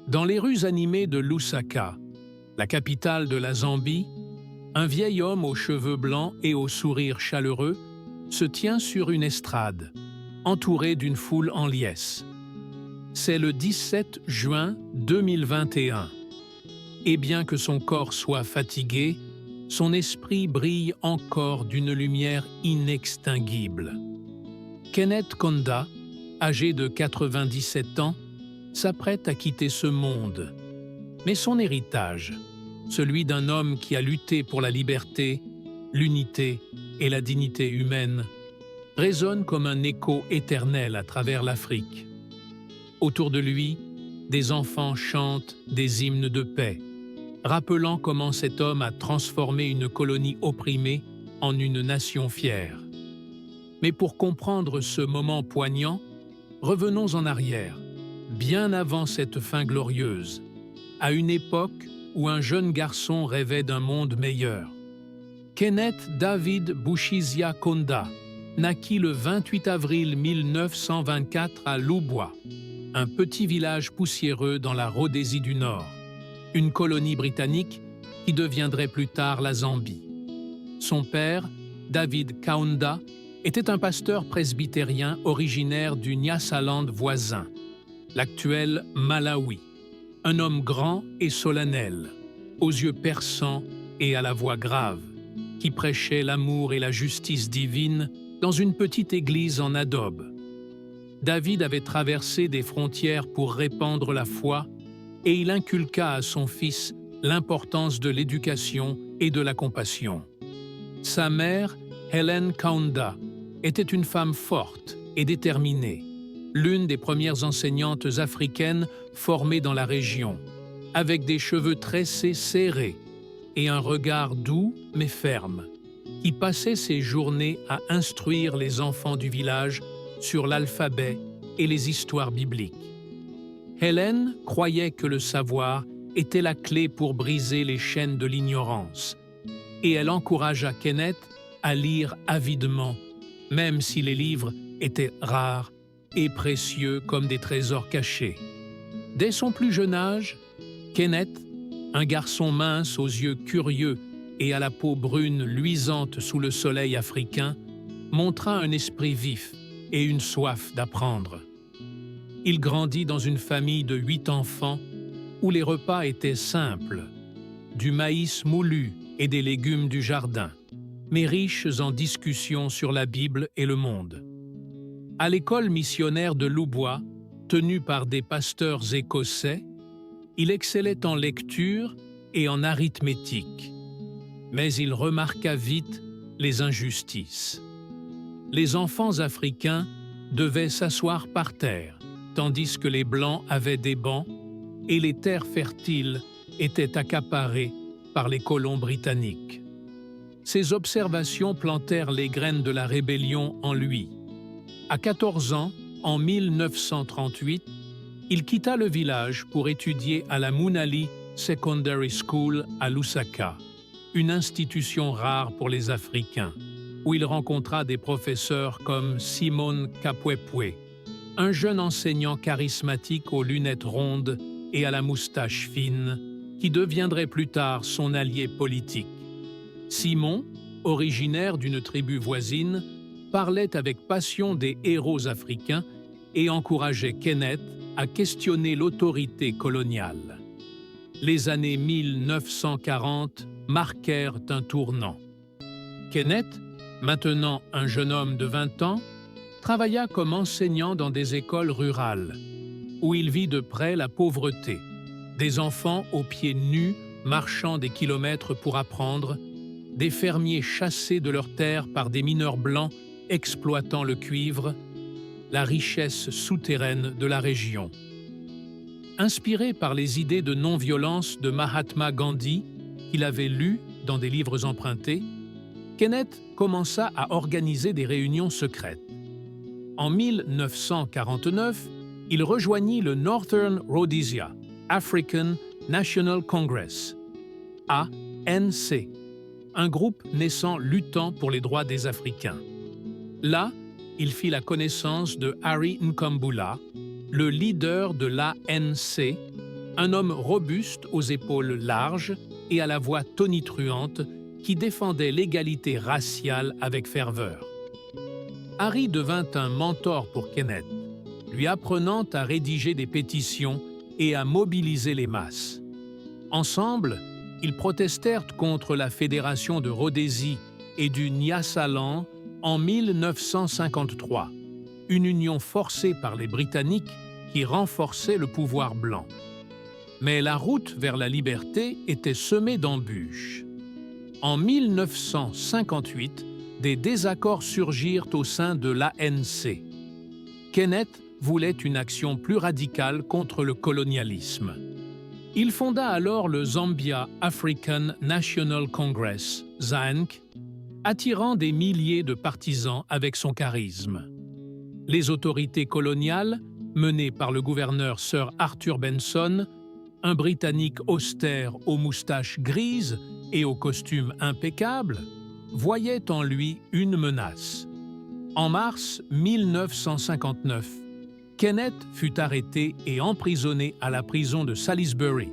Dans les rues animées de Lusaka, la capitale de la Zambie, un vieil homme aux cheveux blancs et au sourire chaleureux se tient sur une estrade, entouré d'une foule en liesse. C'est le 17 juin 2021. Et bien que son corps soit fatigué, son esprit brille encore d'une lumière inextinguible. Kenneth Kaunda, âgé de 97 ans, s'apprête à quitter ce monde. Mais son héritage, celui d'un homme qui a lutté pour la liberté, l'unité et la dignité humaine, résonne comme un écho éternel à travers l'Afrique. Autour de lui, des enfants chantent des hymnes de paix, rappelant comment cet homme a transformé une colonie opprimée en une nation fière. Mais pour comprendre ce moment poignant, revenons en arrière, bien avant cette fin glorieuse, à une époque où un jeune garçon rêvait d'un monde meilleur. Kenneth David Bushizia Kaunda naquit le 28 avril 1924 à Lubwa, un petit village poussiéreux dans la Rhodésie du Nord, une colonie britannique qui deviendrait plus tard la Zambie. Son père, David Kaunda, était un pasteur presbytérien originaire du Nyasaland voisin, l'actuel Malawi, un homme grand et solennel, aux yeux perçants et à la voix grave, qui prêchait l'amour et la justice divine dans une petite église en adobe. David avait traversé des frontières pour répandre la foi et il inculqua à son fils l'importance de l'éducation et de la compassion. Sa mère, Helen Kaunda, était une femme forte et déterminée, l'une des premières enseignantes africaines formées dans la région, avec des cheveux tressés serrés et un regard doux mais ferme, qui passait ses journées à instruire les enfants du village sur l'alphabet et les histoires bibliques. Hélène croyait que le savoir était la clé pour briser les chaînes de l'ignorance, et elle encouragea Kenneth à lire avidement, même si les livres étaient rares et précieux comme des trésors cachés. Dès son plus jeune âge, Kenneth, un garçon mince aux yeux curieux et à la peau brune luisante sous le soleil africain, montra un esprit vif et une soif d'apprendre. Il grandit dans une famille de 8 enfants où les repas étaient simples, du maïs moulu et des légumes du jardin, mais riches en discussions sur la Bible et le monde. À l'école missionnaire de Lubwa, tenue par des pasteurs écossais, il excellait en lecture et en arithmétique, mais il remarqua vite les injustices. Les enfants africains devaient s'asseoir par terre, tandis que les Blancs avaient des bancs, et les terres fertiles étaient accaparées par les colons britanniques. Ces observations plantèrent les graines de la rébellion en lui. À 14 ans, en 1938, il quitta le village pour étudier à la Munali Secondary School à Lusaka, une institution rare pour les Africains, où il rencontra des professeurs comme Simon Kapwepwe, un jeune enseignant charismatique aux lunettes rondes et à la moustache fine, qui deviendrait plus tard son allié politique. Simon, originaire d'une tribu voisine, parlait avec passion des héros africains et encourageait Kenneth à questionner l'autorité coloniale. Les années 1940 marquèrent un tournant. Kenneth, maintenant un jeune homme de 20 ans, travailla comme enseignant dans des écoles rurales, où il vit de près la pauvreté, des enfants aux pieds nus marchant des kilomètres pour apprendre, des fermiers chassés de leurs terres par des mineurs blancs exploitant le cuivre, la richesse souterraine de la région. Inspiré par les idées de non-violence de Mahatma Gandhi, qu'il avait lues dans des livres empruntés, Kenneth commença à organiser des réunions secrètes. En 1949, il rejoignit le Northern Rhodesia African National Congress, ANC, un groupe naissant luttant pour les droits des Africains. Là, il fit la connaissance de Harry Nkambula, le leader de l'ANC, un homme robuste aux épaules larges et à la voix tonitruante qui défendait l'égalité raciale avec ferveur. Harry devint un mentor pour Kenneth, lui apprenant à rédiger des pétitions et à mobiliser les masses. Ensemble, ils protestèrent contre la Fédération de Rhodésie et du Nyasaland en 1953, une union forcée par les Britanniques qui renforçait le pouvoir blanc. Mais la route vers la liberté était semée d'embûches. En 1958, des désaccords surgirent au sein de l'ANC. Kenneth voulait une action plus radicale contre le colonialisme. Il fonda alors le Zambia African National Congress, ZANC, attirant des milliers de partisans avec son charisme. Les autorités coloniales, menées par le gouverneur Sir Arthur Benson, un Britannique austère aux moustaches grises et au costume impeccable, voyaient en lui une menace. En mars 1959, Kenneth fut arrêté et emprisonné à la prison de Salisbury,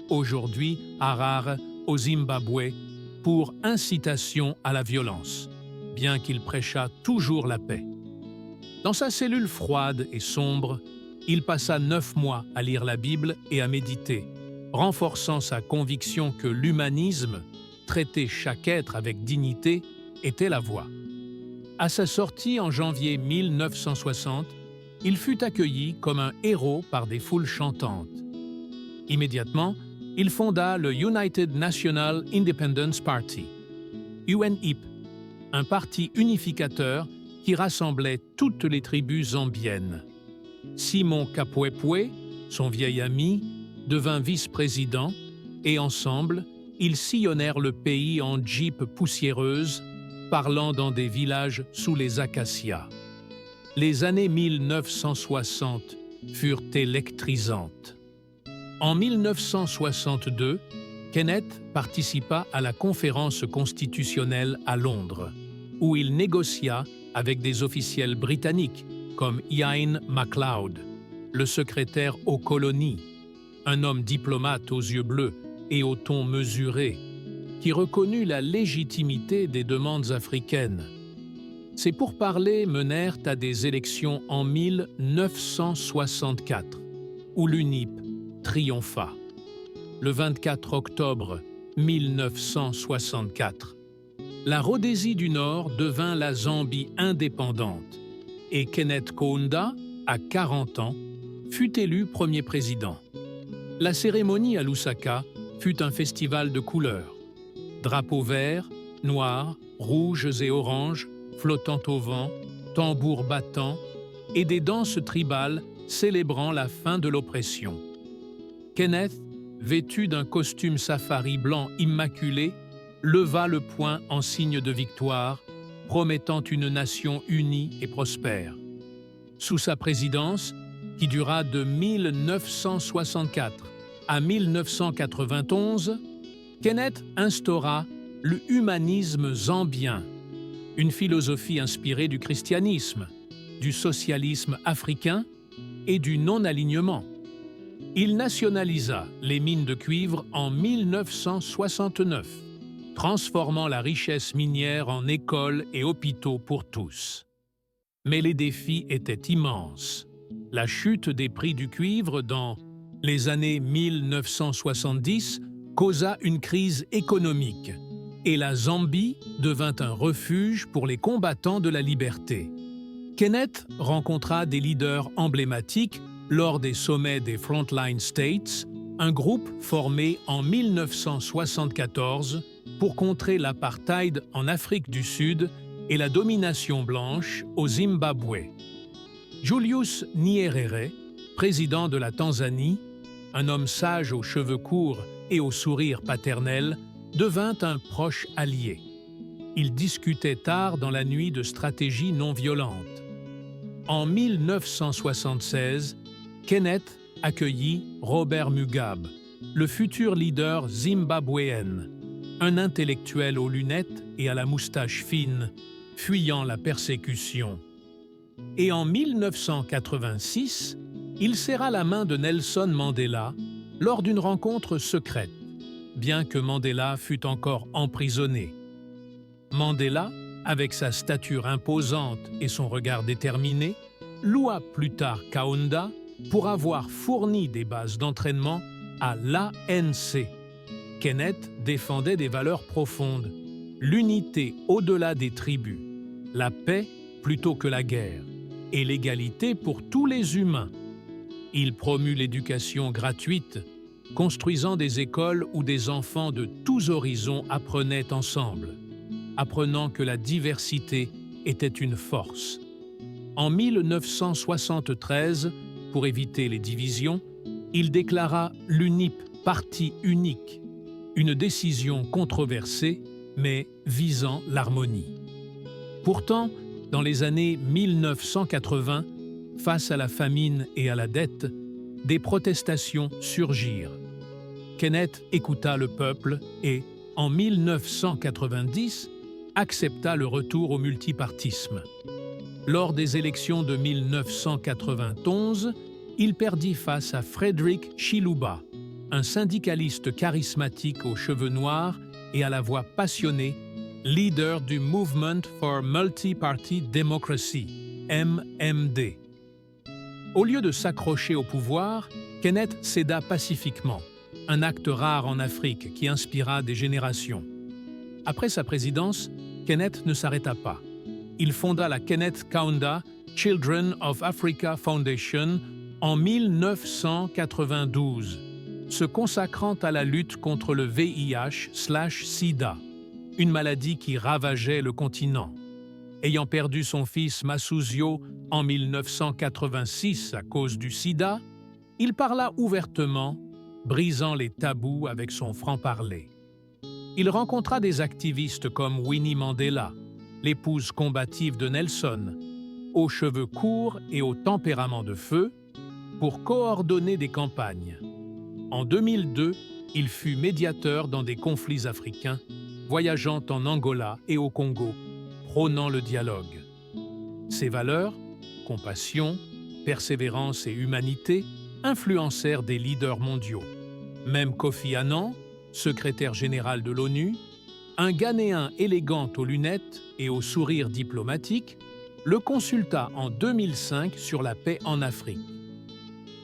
aujourd'hui Harare, au Zimbabwe, pour incitation à la violence, bien qu'il prêchât toujours la paix. Dans sa cellule froide et sombre, il passa 9 mois à lire la Bible et à méditer, renforçant sa conviction que l'humanisme, traiter chaque être avec dignité, était la voie. À sa sortie en janvier 1960, il fut accueilli comme un héros par des foules chantantes. Immédiatement, il fonda le United National Independence Party, UNIP, un parti unificateur qui rassemblait toutes les tribus zambiennes. Simon Kapwepwe, son vieil ami, devint vice-président et ensemble, ils sillonnèrent le pays en jeep poussiéreuse, parlant dans des villages sous les acacias. Les années 1960 furent électrisantes. En 1962, Kenneth participa à la conférence constitutionnelle à Londres, où il négocia avec des officiels britanniques comme Ian MacLeod, le secrétaire aux colonies, un homme diplomate aux yeux bleus et au ton mesuré, qui reconnut la légitimité des demandes africaines. Ces pourparlers menèrent à des élections en 1964, où l'UNIP triompha. Le 24 octobre 1964, la Rhodésie du Nord devint la Zambie indépendante et Kenneth Kaunda, à 40 ans, fut élu premier président. La cérémonie à Lusaka fut un festival de couleurs. Drapeaux verts, noirs, rouges et oranges flottant au vent, tambours battants et des danses tribales célébrant la fin de l'oppression. Kenneth, vêtu d'un costume safari blanc immaculé, leva le poing en signe de victoire, promettant une nation unie et prospère. Sous sa présidence, qui dura de 1964 à 1991, Kenneth instaura le humanisme zambien, une philosophie inspirée du christianisme, du socialisme africain et du non-alignement. Il nationalisa les mines de cuivre en 1969, transformant la richesse minière en écoles et hôpitaux pour tous. Mais les défis étaient immenses. La chute des prix du cuivre dans les années 1970 causa une crise économique et la Zambie devint un refuge pour les combattants de la liberté. Kenneth rencontra des leaders emblématiques lors des sommets des Frontline States, un groupe formé en 1974 pour contrer l'apartheid en Afrique du Sud et la domination blanche au Zimbabwe. Julius Nyerere, président de la Tanzanie, un homme sage aux cheveux courts et au sourire paternel, devint un proche allié. Ils discutaient tard dans la nuit de stratégie non violente. En 1976, Kenneth accueillit Robert Mugabe, le futur leader zimbabwéen, un intellectuel aux lunettes et à la moustache fine, fuyant la persécution. Et en 1986, il serra la main de Nelson Mandela, lors d'une rencontre secrète, bien que Mandela fût encore emprisonné. Mandela, avec sa stature imposante et son regard déterminé, loua plus tard Kaunda pour avoir fourni des bases d'entraînement à l'ANC. Kenneth défendait des valeurs profondes, l'unité au-delà des tribus, la paix plutôt que la guerre, et l'égalité pour tous les humains. Il promut l'éducation gratuite, construisant des écoles où des enfants de tous horizons apprenaient ensemble, apprenant que la diversité était une force. En 1973, pour éviter les divisions, il déclara l'UNIP parti unique, une décision controversée, mais visant l'harmonie. Pourtant, dans les années 1980, face à la famine et à la dette, des protestations surgirent. Kenneth écouta le peuple et, en 1990, accepta le retour au multipartisme. Lors des élections de 1991, il perdit face à Frederick Chiluba, un syndicaliste charismatique aux cheveux noirs et à la voix passionnée, leader du Movement for Multi-Party Democracy, MMD. Au lieu de s'accrocher au pouvoir, Kenneth céda pacifiquement, un acte rare en Afrique qui inspira des générations. Après sa présidence, Kenneth ne s'arrêta pas. Il fonda la Kenneth Kaunda Children of Africa Foundation en 1992, se consacrant à la lutte contre le VIH/SIDA, une maladie qui ravageait le continent. Ayant perdu son fils Masuzio en 1986 à cause du sida, il parla ouvertement, brisant les tabous avec son franc-parler. Il rencontra des activistes comme Winnie Mandela, l'épouse combative de Nelson, aux cheveux courts et au tempérament de feu, pour coordonner des campagnes. En 2002, il fut médiateur dans des conflits africains, voyageant en Angola et au Congo, prônant le dialogue. Ses valeurs, compassion, persévérance et humanité, influencèrent des leaders mondiaux. Même Kofi Annan, secrétaire général de l'ONU, un Ghanéen élégant aux lunettes et au sourire diplomatique, le consulta en 2005 sur la paix en Afrique.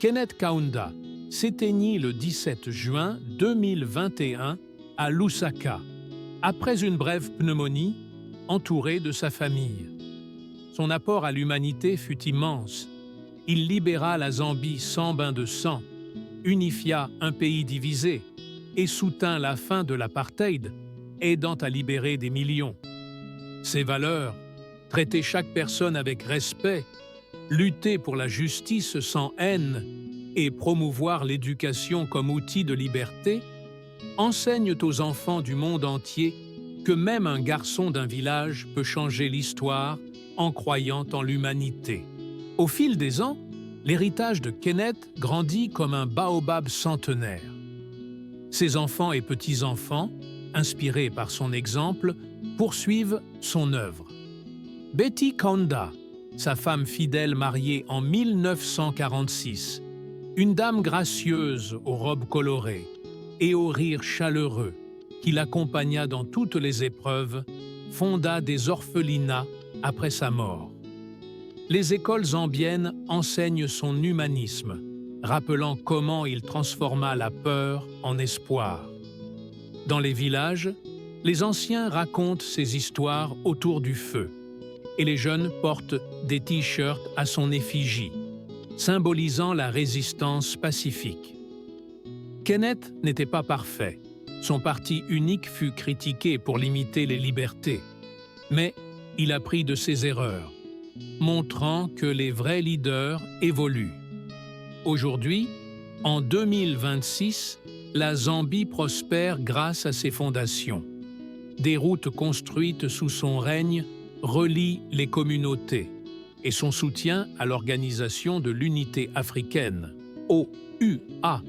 Kenneth Kaunda s'éteignit le 17 juin 2021 à Lusaka, après une brève pneumonie, entouré de sa famille. Son apport à l'humanité fut immense. Il libéra la Zambie sans bain de sang, unifia un pays divisé et soutint la fin de l'apartheid, aidant à libérer des millions. Ses valeurs, traiter chaque personne avec respect, lutter pour la justice sans haine et promouvoir l'éducation comme outil de liberté, enseignent aux enfants du monde entier que même un garçon d'un village peut changer l'histoire en croyant en l'humanité. Au fil des ans, l'héritage de Kenneth grandit comme un baobab centenaire. Ses enfants et petits-enfants, inspirés par son exemple, poursuivent son œuvre. Betty Kaunda, sa femme fidèle mariée en 1946, une dame gracieuse aux robes colorées et au rire chaleureux, qui l'accompagna dans toutes les épreuves, fonda des orphelinats après sa mort. Les écoles zambiennes enseignent son humanisme, rappelant comment il transforma la peur en espoir. Dans les villages, les anciens racontent ces histoires autour du feu, et les jeunes portent des t-shirts à son effigie, symbolisant la résistance pacifique. Kenneth n'était pas parfait. Son parti unique fut critiqué pour limiter les libertés. Mais il apprit de ses erreurs, montrant que les vrais leaders évoluent. Aujourd'hui, en 2026, la Zambie prospère grâce à ses fondations. Des routes construites sous son règne relient les communautés et son soutien à l'Organisation de l'Unité africaine, OUA,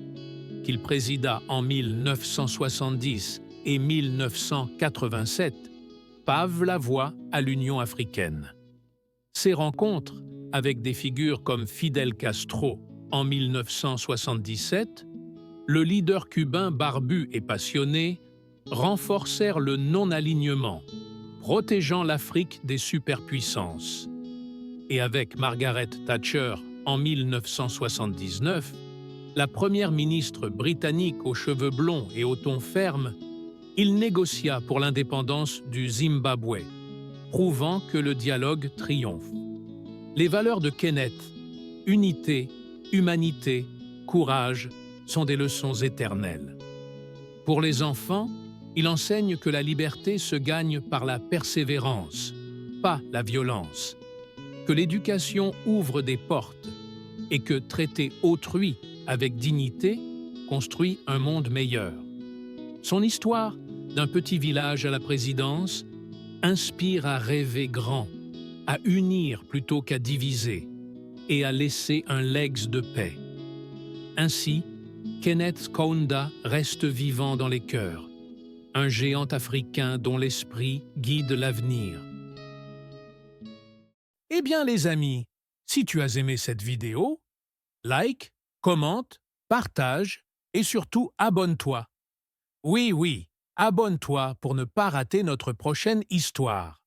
qu'il présida en 1970 et 1987, pave la voie à l'Union africaine. Ses rencontres avec des figures comme Fidel Castro en 1977, le leader cubain barbu et passionné renforcèrent le non-alignement, protégeant l'Afrique des superpuissances. Et avec Margaret Thatcher en 1979, la première ministre britannique aux cheveux blonds et au ton ferme, il négocia pour l'indépendance du Zimbabwe, prouvant que le dialogue triomphe. Les valeurs de Kenneth, unité, humanité, courage, sont des leçons éternelles. Pour les enfants, il enseigne que la liberté se gagne par la persévérance, pas la violence, que l'éducation ouvre des portes et que traiter autrui avec dignité construit un monde meilleur. Son histoire, d'un petit village à la présidence, inspire à rêver grand, à unir plutôt qu'à diviser et à laisser un legs de paix. Ainsi, Kenneth Kaunda reste vivant dans les cœurs, un géant africain dont l'esprit guide l'avenir. Eh bien les amis, si tu as aimé cette vidéo, like, commente, partage et surtout abonne-toi. Oui, abonne-toi pour ne pas rater notre prochaine histoire.